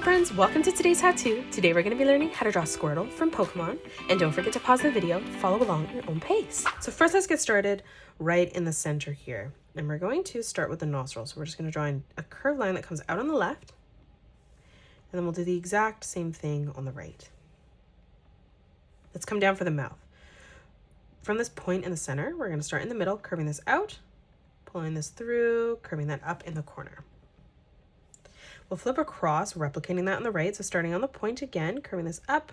friends, welcome to today's how-to. Today we're going to be learning how to draw Squirtle from Pokemon, and don't forget to pause the video, follow along at your own pace. So first let's get started right in the center here, and we're going to start with the nostrils. So we're just going to draw in a curved line that comes out on the left, and then we'll do the exact same thing on the right. Let's come down for the mouth. From this point in the center, we're going to start in the middle, curving this out, pulling this through, curving that up in the corner. We'll flip across, replicating that on the right. So starting on the point again, curving this up,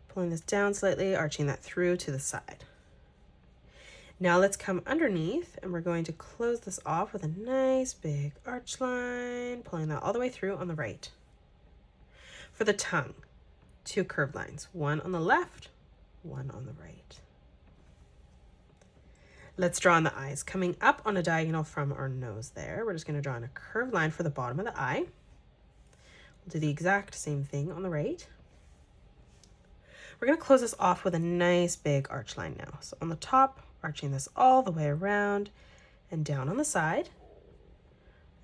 pulling this down slightly, arching that through to the side. Now let's come underneath, and we're going to close this off with a nice big arch line, pulling that all the way through on the right. For the tongue, two curved lines, one on the left, one on the right. Let's draw on the eyes. Coming up on a diagonal from our nose there, we're just going to draw in a curved line for the bottom of the eye. We'll do the exact same thing on the right. We're going to close this off with a nice big arch line now. So on the top, arching this all the way around and down on the side,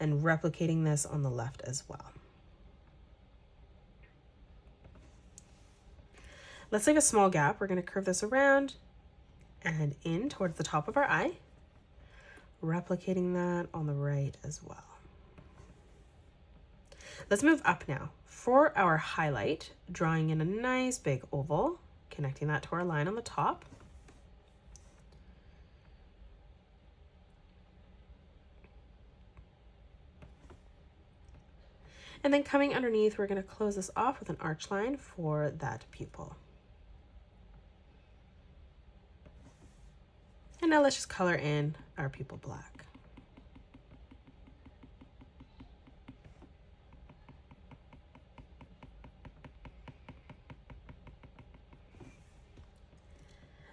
and replicating this on the left as well. Let's leave a small gap. We're going to curve this around and in towards the top of our eye, replicating that on the right as well. Let's move up now. For our highlight, drawing in a nice big oval, connecting that to our line on the top. And then coming underneath, we're going to close this off with an arch line for that pupil. And now let's just color in our pupil black.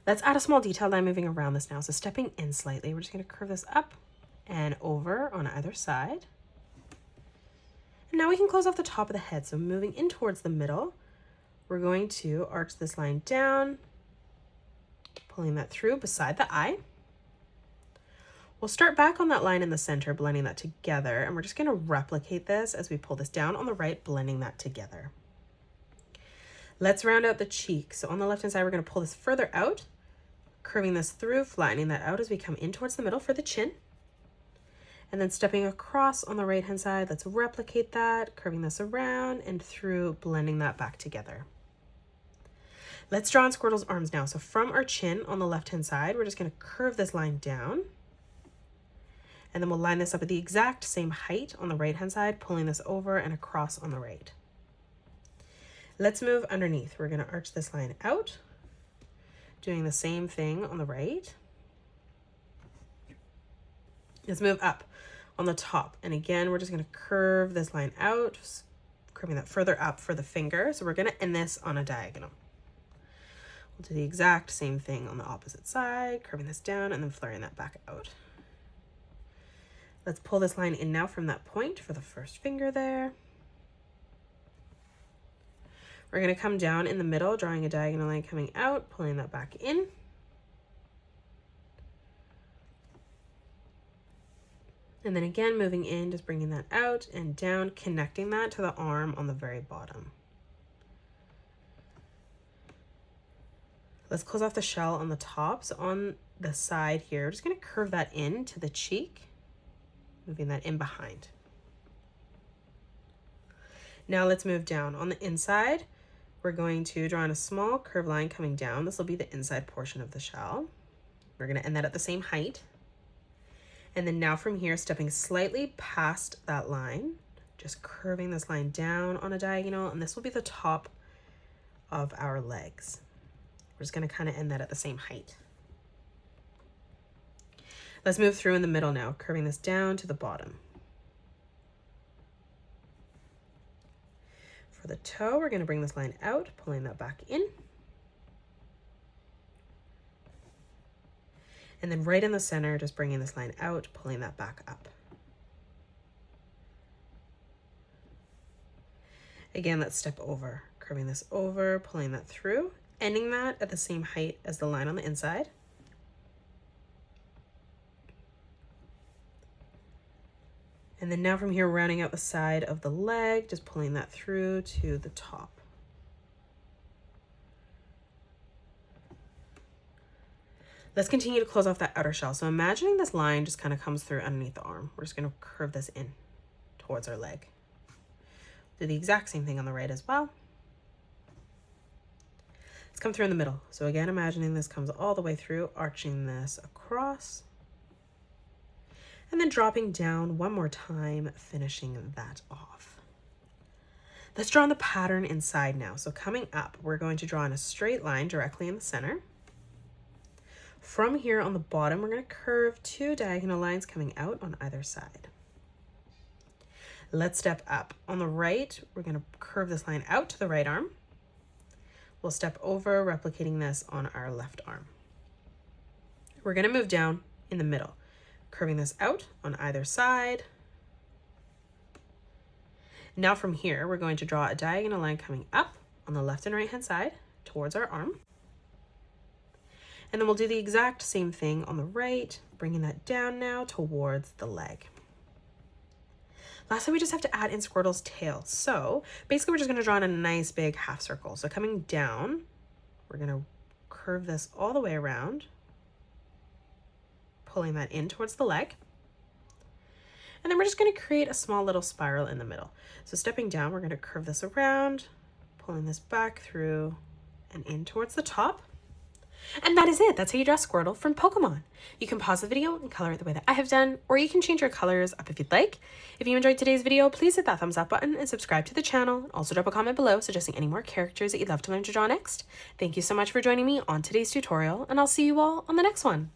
Let's add a small detail line moving around this now. So stepping in slightly, we're just going to curve this up and over on either side. And now we can close off the top of the head. So moving in towards the middle, we're going to arch this line down, pulling that through beside the eye. We'll start back on that line in the center, blending that together, and we're just going to replicate this as we pull this down on the right, blending that together. Let's round out the cheek. So on the left-hand side, we're going to pull this further out, curving this through, flattening that out as we come in towards the middle for the chin. And then stepping across on the right-hand side, let's replicate that, curving this around and through, blending that back together. Let's draw on Squirtle's arms now. So from our chin on the left-hand side, we're just going to curve this line down. And then we'll line this up at the exact same height on the right-hand side, pulling this over and across on the right. Let's move underneath. We're going to arch this line out, doing the same thing on the right. Let's move up on the top. And again, we're just going to curve this line out, curving that further up for the finger. So we're going to end this on a diagonal. We'll do the exact same thing on the opposite side, curving this down and then flaring that back out. Let's pull this line in now from that point for the first finger there. We're going to come down in the middle, drawing a diagonal line coming out, pulling that back in. And then again, moving in, just bringing that out and down, connecting that to the arm on the very bottom. Let's close off the shell on the top. So on the side here, we're just going to curve that in to the cheek, moving that in behind. Now let's move down. On the inside, we're going to draw in a small curved line coming down. This will be the inside portion of the shell. We're going to end that at the same height. And then now from here, stepping slightly past that line, just curving this line down on a diagonal, and this will be the top of our legs. We're just going to kind of end that at the same height. Let's move through in the middle now, curving this down to the bottom. For the toe, we're going to bring this line out, pulling that back in. And then right in the center, just bringing this line out, pulling that back up. Again, let's step over, curving this over, pulling that through, ending that at the same height as the line on the inside. And And then now from here, rounding out the side of the leg, just pulling that through to the top. Let's continue to close off that outer shell. So imagining this line just kind of comes through underneath the arm. We're just going to curve this in towards our leg. Do the exact same thing on the right as well. Let's come through in the middle. So again, imagining this comes all the way through, arching this across. And then dropping down one more time, finishing that off. Let's draw on the pattern inside now. So coming up, we're going to draw in a straight line directly in the center. From here on the bottom, we're going to curve 2 diagonal lines coming out on either side. Let's step up. On the right, we're going to curve this line out to the right arm. We'll step over, replicating this on our left arm. We're going to move down in the middle, curving this out on either side. Now from here, we're going to draw a diagonal line coming up on the left and right hand side towards our arm. And then we'll do the exact same thing on the right, bringing that down now towards the leg. Lastly, we just have to add in Squirtle's tail. So basically, we're just going to draw in a nice big half circle. So coming down, we're going to curve this all the way around, pulling that in towards the leg. And then we're just going to create a small little spiral in the middle. So stepping down, we're going to curve this around, pulling this back through and in towards the top. And that is it. That's how you draw Squirtle from Pokemon. You can pause the video and color it the way that I have done, or you can change your colors up if you'd like. If you enjoyed today's video, please hit that thumbs up button and subscribe to the channel. Also drop a comment below suggesting any more characters that you'd love to learn to draw next. Thank you so much for joining me on today's tutorial, and I'll see you all on the next one.